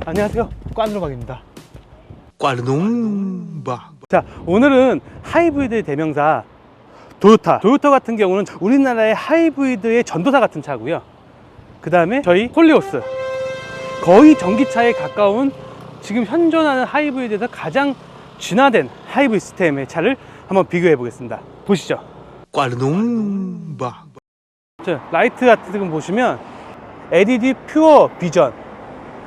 안녕하세요, 꽈누르박입니다. 꽈누르박. 자, 오늘은 하이브리드의 대명사 도요타 같은 경우는 우리나라의 하이브리드의 전도사 같은 차고요. 그 다음에 저희 콜리오스, 거의 전기차에 가까운 지금 현존하는 하이브리드에서 가장 진화된 하이브리드 시스템의 차를 한번 비교해 보겠습니다. 보시죠. 꽈누르박. 자, 라이트 같은 거 보시면 LED 퓨어 비전,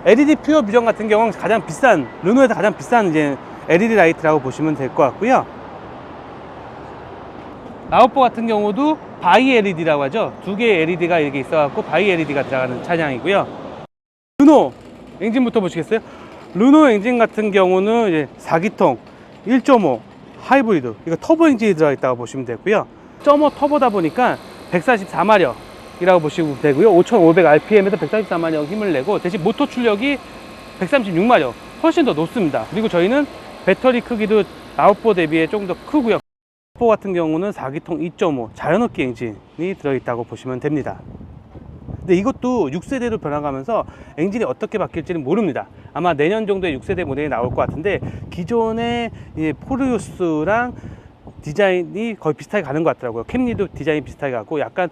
LED 퓨어 비전 같은 경우는 가장 비싼, 르노에서 가장 비싼 이제 LED 라이트라고 보시면 될 것 같고요. 라우포 같은 경우도 바이 LED라고 하죠. 두 개의 LED가 이렇게 있어갖고 바이 LED가 들어가는 차량이고요. 르노 엔진부터 보시겠어요? 르노 엔진 같은 경우는 이제 4기통 1.5 하이브리드, 이거 터보 엔진이 들어있다고 보시면 되고요. 1.5 터보다 보니까 144마력 이라고 보시면 되고요. 5500rpm에서 144마력 힘을 내고, 대신 모터 출력이 136마력, 훨씬 더 높습니다. 그리고 저희는 배터리 크기도 라우포 대비에 조금 더 크고요. 라우포 같은 경우는 4기통 2.5 자연흡기 엔진이 들어있다고 보시면 됩니다. 근데 이것도 6세대로 변화가면서 엔진이 어떻게 바뀔지는 모릅니다. 아마 내년 정도에 6세대 모델이 나올 것 같은데, 기존의 포르요스랑 디자인이 거의 비슷하게 가는 것 같더라고요. 캠리도 디자인이 비슷하게 가고 약간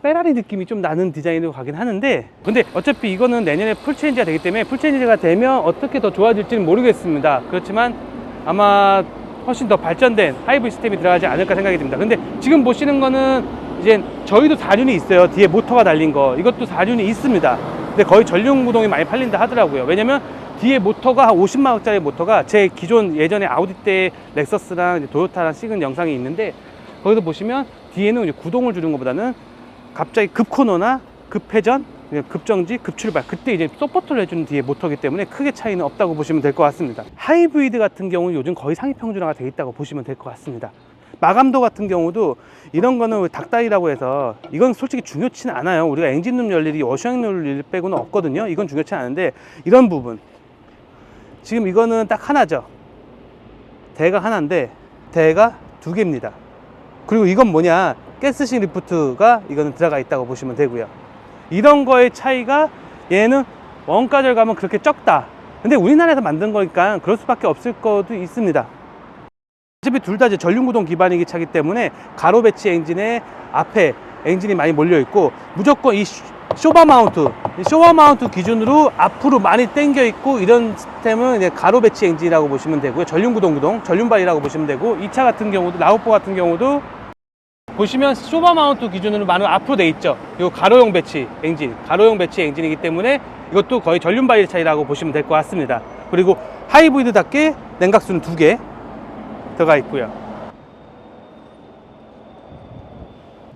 페라리 느낌이 좀 나는 디자인으로 가긴 하는데, 근데 어차피 이거는 내년에 풀체인지가 되기 때문에 풀체인지가 되면 어떻게 더 좋아질지는 모르겠습니다. 그렇지만 아마 훨씬 더 발전된 하이브리드 시스템이 들어가지 않을까 생각이 듭니다. 근데 지금 보시는 거는 이제 저희도 4륜이 있어요. 뒤에 모터가 달린 거, 이것도 4륜이 있습니다. 근데 거의 전륜 구동이 많이 팔린다 하더라고요. 왜냐면 뒤에 모터가 한 50마력짜리 모터가, 제 기존 예전에 아우디 때 렉서스랑 도요타랑 찍은 영상이 있는데, 거기서 보시면 뒤에는 이제 구동을 주는 것보다는 갑자기 급코너나 급회전, 급정지, 급출발, 그때 이제 서포트를 해주는 뒤에 모터이기 때문에 크게 차이는 없다고 보시면 될 것 같습니다. 하이브리드 같은 경우는 요즘 거의 상위 평준화가 되어 있다고 보시면 될 것 같습니다. 마감도 같은 경우도 이런 거는 닭다리라고 해서 이건 솔직히 중요치는 않아요. 우리가 엔진룸 열일이 워셔잉 열일 빼고는 없거든요. 이건 중요치 않은데, 이런 부분, 지금 이거는 딱 하나죠. 대가 하나인데 대가 두 개입니다. 그리고 이건 뭐냐, 가스식 리프트가 이거는 들어가 있다고 보시면 되고요. 이런 거의 차이가, 얘는 원가 절감은 그렇게 적다. 근데 우리나라에서 만든 거니까 그럴 수밖에 없을 것도 있습니다. 어차피 둘 다 이제 전륜구동 기반이기 차기 때문에 가로 배치 엔진에 앞에 엔진이 많이 몰려 있고, 무조건 이 쇼바 마운트 기준으로 앞으로 많이 당겨 있고, 이런 시스템은 이제 가로 배치 엔진이라고 보시면 되고요. 전륜구동, 전륜발이라고 보시면 되고, 이 차 같은 경우도, 라우포 같은 경우도 보시면 쇼바 마운트 기준으로 많이 앞으로 돼 있죠. 이거 가로용 배치 엔진이기 때문에 이것도 거의 전륜바일 차이라고 보시면 될 것 같습니다. 그리고 하이브리드답게 냉각수는 2개 들어가 있고요.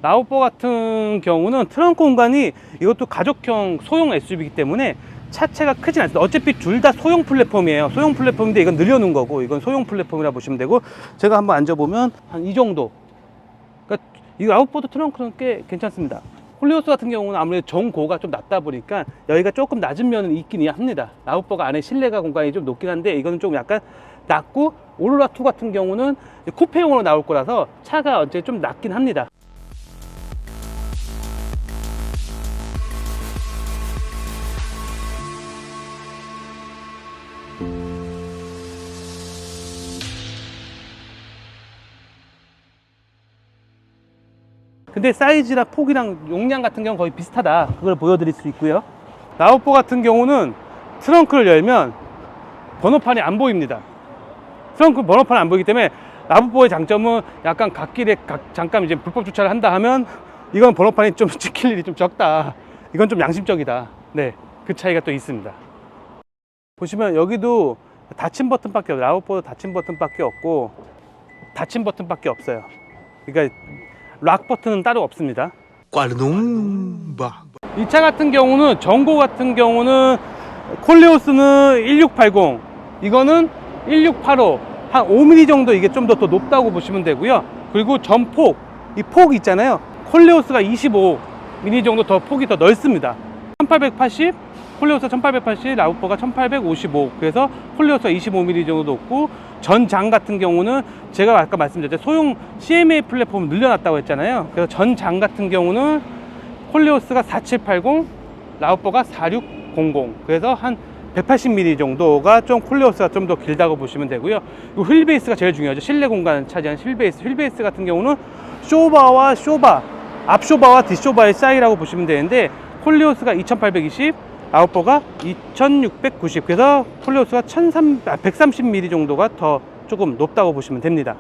라우포 같은 경우는 트렁크 공간이, 이것도 가족형 소형 SUV이기 때문에 차체가 크진 않습니다. 어차피 둘 다 소형 플랫폼이에요. 소형 플랫폼인데 이건 늘려놓은 거고, 이건 소형 플랫폼이라 보시면 되고, 제가 한번 앉아보면 한 이 정도. 그러니까 이 라우포도 트렁크는 꽤 괜찮습니다. 콜리오스 같은 경우는 아무래도 정고가 좀 낮다 보니까 여기가 조금 낮은 면은 있긴 합니다. 라우포가 안에 실내가 공간이 좀 높긴 한데, 이거는 좀 약간 낮고, 오로라2 같은 경우는 쿠페용으로 나올 거라서 차가 언제 좀 낮긴 합니다. 근데 사이즈랑 폭이랑 용량 같은 경우는 거의 비슷하다, 그걸 보여드릴 수 있고요. 라우포 같은 경우는 트렁크를 열면 번호판이 안 보입니다. 트렁크 번호판이 안 보이기 때문에, 라우포의 장점은 약간 갓길에 잠깐 이제 불법 주차를 한다 하면, 이건 번호판이 좀 찍힐 일이 좀 적다. 이건 좀 양심적이다. 네, 그 차이가 또 있습니다. 보시면 여기도 닫힘 버튼밖에 없어요. 라우포도 닫힘 버튼밖에 없고, 닫힘 버튼밖에 없어요. 그러니까 락 버튼은 따로 없습니다. 꽈누르박. 이 차 같은 경우는, 전고 같은 경우는 콜리오스는 1680, 이거는 1685, 한 5mm 정도 이게 좀 더 높다고 보시면 되고요. 그리고 전폭, 이 폭 있잖아요. 콜리오스가 25mm 정도 더 폭이 더 넓습니다. 1880, 콜리오스 1880, 라우포가 1855. 그래서 콜리오스가 25mm 정도 높고, 전장 같은 경우는 제가 아까 말씀드렸죠, 소형 CMA 플랫폼을 늘려놨다고 했잖아요. 그래서 전장 같은 경우는 콜리오스가 4780, 라우포가 4600. 그래서 한 180mm 정도가 좀 콜레오스가 좀 더 길다고 보시면 되고요. 이 휠 베이스가 제일 중요하죠. 실내 공간을 차지하는 휠 베이스 같은 경우는 쇼바와 쇼바, 앞쇼바와 뒷쇼바의 사이라고 보시면 되는데, 콜레오스가 2820, 아웃보가 2690. 그래서 콜레오스가 130mm 정도가 더 조금 높다고 보시면 됩니다.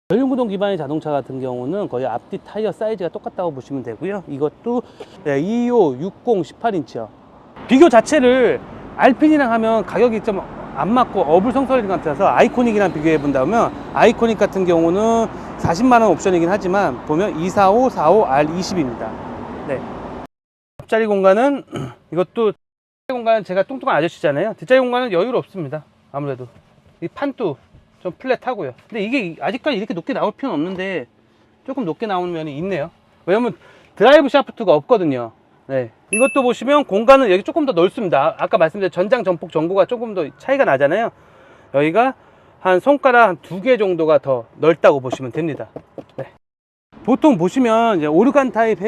전륜구동 기반의 자동차 같은 경우는 거의 앞뒤 타이어 사이즈가 똑같다고 보시면 되고요. 이것도 25, 60, 18인치요. 비교 자체를 알핀이랑 하면 가격이 좀 안 맞고 어불성설인 것 같아서 아이코닉이랑 비교해 본다면, 아이코닉 같은 경우는 40만원 옵션이긴 하지만 보면 245, 45, R20입니다. 네. 앞자리 공간은 이것도, 뒷자리 공간은 제가 뚱뚱한 아저씨잖아요. 뒷자리 공간은 여유로 없습니다. 아무래도 이 판도 좀 플랫하고요. 근데 이게 아직까지 이렇게 높게 나올 필요는 없는데 조금 높게 나오는 면이 있네요. 왜냐면 드라이브 샤프트가 없거든요. 네. 이것도 보시면 공간은 여기 조금 더 넓습니다. 아까 말씀드린 전장, 전폭, 전고가 조금 더 차이가 나잖아요. 여기가 한 손가락 한 2개 정도가 더 넓다고 보시면 됩니다. 네. 보통 보시면 이제 오르간 타입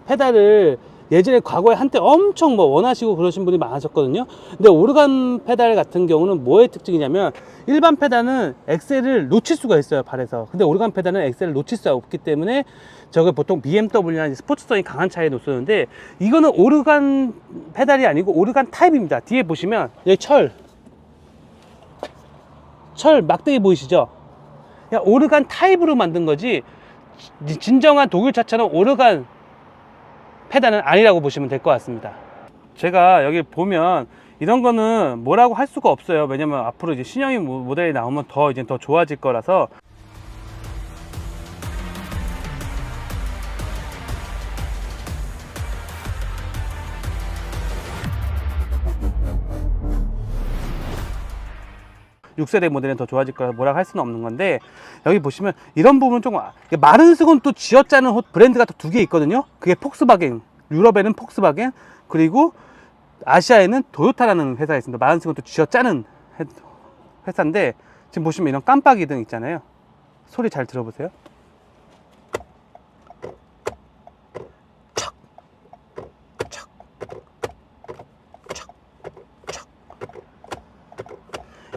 페달을 예전에 과거에 한때 엄청 뭐 원하시고 그러신 분이 많으셨거든요. 근데 오르간 페달 같은 경우는 뭐의 특징이냐면, 일반 페달은 엑셀을 놓칠 수가 있어요, 발에서. 근데 오르간 페달은 엑셀을 놓칠 수가 없기 때문에 저게 보통 BMW나 스포츠성이 강한 차에 놓쓰는데, 이거는 오르간 페달이 아니고 오르간 타입입니다. 뒤에 보시면 여기 철 막대기 보이시죠? 그냥 오르간 타입으로 만든 거지, 진정한 독일 차처럼 오르간 페달은 아니라고 보시면 될 것 같습니다. 제가 여기 보면 이런 거는 뭐라고 할 수가 없어요. 왜냐면 앞으로 이제 신형이 모델이 나오면 더 좋아질 거라서. (6세대) 모델은 더 좋아질 거라 뭐라고 할 수는 없는 건데, 여기 보시면 이런 부분은 조금, 마른스건 또 쥐어짜는 브랜드가 또 2개 있거든요. 그게 폭스바겐, 유럽에는 폭스바겐, 그리고 아시아에는 도요타라는 회사가 있습니다. 마른스건 또 쥐어짜는 회사인데, 지금 보시면 이런 깜빡이 등 있잖아요. 소리 잘 들어보세요.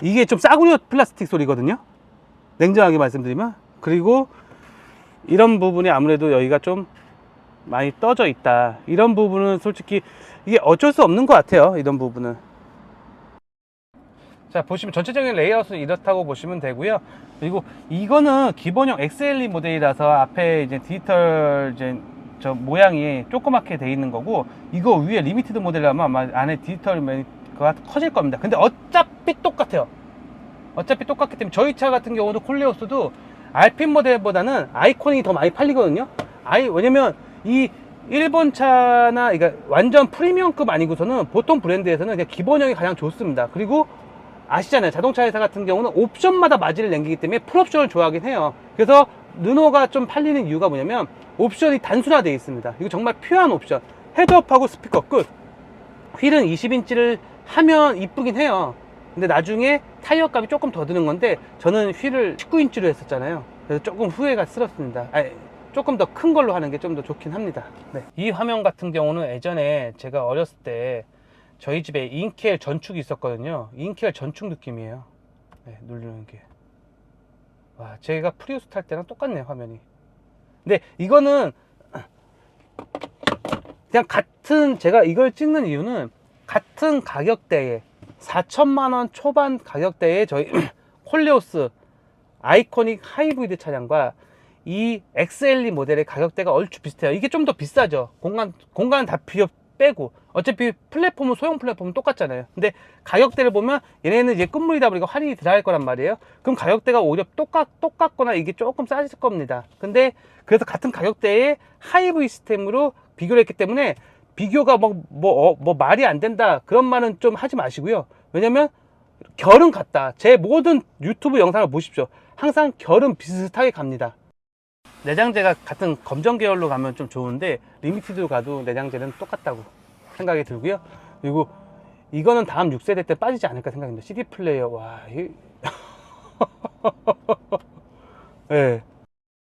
이게 좀 싸구려 플라스틱 소리거든요, 냉정하게 말씀드리면. 그리고 이런 부분이 아무래도 여기가 좀 많이 떠져 있다. 이런 부분은 솔직히 이게 어쩔 수 없는 것 같아요, 이런 부분은. 자, 보시면 전체적인 레이아웃은 이렇다고 보시면 되고요. 그리고 이거는 기본형 XLE 모델이라서 앞에 이제 디지털 이제 저 모양이 조그맣게 돼 있는 거고, 이거 위에 리미티드 모델이라면 아마 안에 디지털 가 커질 겁니다. 근데 어차피 똑같아요. 어차피 똑같기 때문에 저희 차 같은 경우도 콜레오스도 알핀 모델보다는 아이코닉이 더 많이 팔리거든요. 왜냐면 이 일본 차나, 그러니까 완전 프리미엄급 아니고서는 보통 브랜드에서는 그냥 기본형이 가장 좋습니다. 그리고 아시잖아요, 자동차 회사 같은 경우는 옵션마다 마진을 남기기 때문에 풀옵션을 좋아하긴 해요. 그래서 르노가 좀 팔리는 이유가 뭐냐면 옵션이 단순화되어 있습니다. 이거 정말 퓨어한 옵션. 헤드업하고 스피커 끝. 휠은 20인치를 하면 이쁘긴 해요. 근데 나중에 타이어 값이 조금 더 드는 건데, 저는 휠을 19인치로 했었잖아요. 그래서 조금 후회가 스럽습니다. 조금 더 큰 걸로 하는 게 좀 더 좋긴 합니다. 네. 이 화면 같은 경우는 예전에 제가 어렸을 때 저희 집에 인켈 전축이 있었거든요. 인켈 전축 느낌이에요. 네, 누르는 게. 와, 제가 프리우스 탈 때랑 똑같네요, 화면이. 근데 이거는 그냥 제가 이걸 찍는 이유는 같은 가격대에 4천만원 초반 가격대에 저희 콜레오스 아이코닉 하이브리드 차량과 이 XLE 모델의 가격대가 얼추 비슷해요. 이게 좀 더 비싸죠. 공간 다 빼고. 어차피 플랫폼은 소형 플랫폼은 똑같잖아요. 근데 가격대를 보면 얘네는 이제 끝물이다 보니까 할인이 들어갈 거란 말이에요. 그럼 가격대가 오히려 똑같거나 이게 조금 싸질 겁니다. 근데 그래서 같은 가격대의 하이브 시스템으로 비교를 했기 때문에 비교가 뭐 말이 안 된다 그런 말은 좀 하지 마시고요. 왜냐면 결은 같다. 제 모든 유튜브 영상을 보십시오. 항상 결은 비슷하게 갑니다. 내장재가 같은 검정 계열로 가면 좀 좋은데 리미티드로 가도 내장재는 똑같다고 생각이 들고요. 그리고 이거는 다음 6세대 때 빠지지 않을까 생각합니다. CD 플레이어, 와, 네.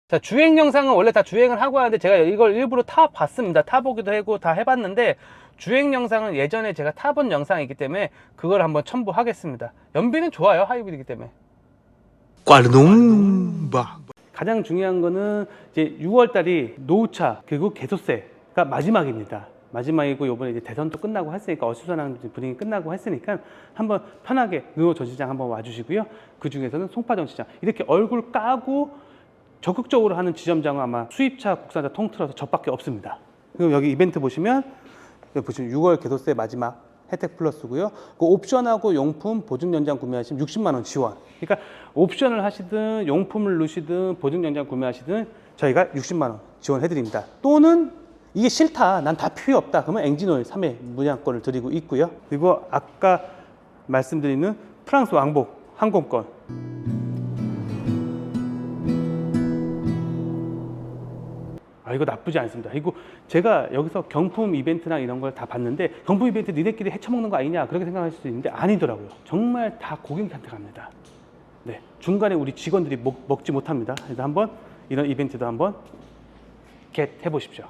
자, 주행 영상은 원래 다 주행을 하고 하는데 제가 이걸 일부러 타봤습니다. 타보기도 하고 다 해봤는데 주행 영상은 예전에 제가 타본 영상이기 때문에 그걸 한번 첨부하겠습니다. 연비는 좋아요. 하이브리드이기 때문에. 꽈르농 박. 가장 중요한 거는 이제 6월 달이 노후차 그리고 개소세가 마지막입니다. 마지막이고 요번에 이제 대선도 끝나고 했으니까 어수선한 분위기 끝나고 했으니까 한번 편하게 르노 전시장 한번 와주시고요. 그 중에서는 송파전 시장 이렇게 얼굴 까고 적극적으로 하는 지점장은 아마 수입차, 국산차 통틀어서 저밖에 없습니다. 그리고 여기 이벤트 보시면 여기 보시면 6월 개소세 마지막 혜택 플러스고요. 그 옵션하고 용품 보증 연장 구매하시면 60만 원 지원. 그러니까 옵션을 하시든 용품을 넣으시든 보증 연장 구매하시든 저희가 60만 원 지원해 드립니다. 또는 이게 싫다, 난 다 필요 없다, 그러면 엔진오일 3회 무상권을 드리고 있고요. 그리고 아까 말씀드리는 프랑스 왕복 항공권, 이거 나쁘지 않습니다. 그리고 제가 여기서 경품 이벤트나 이런 걸 다 봤는데 경품 이벤트 니네끼리 헤쳐먹는 거 아니냐 그렇게 생각할 수 있는데 아니더라고요. 정말 다 고객한테 갑니다. 네, 중간에 우리 직원들이 먹지 못합니다. 그래서 한번 이런 이벤트도 한번 겟 해보십시오.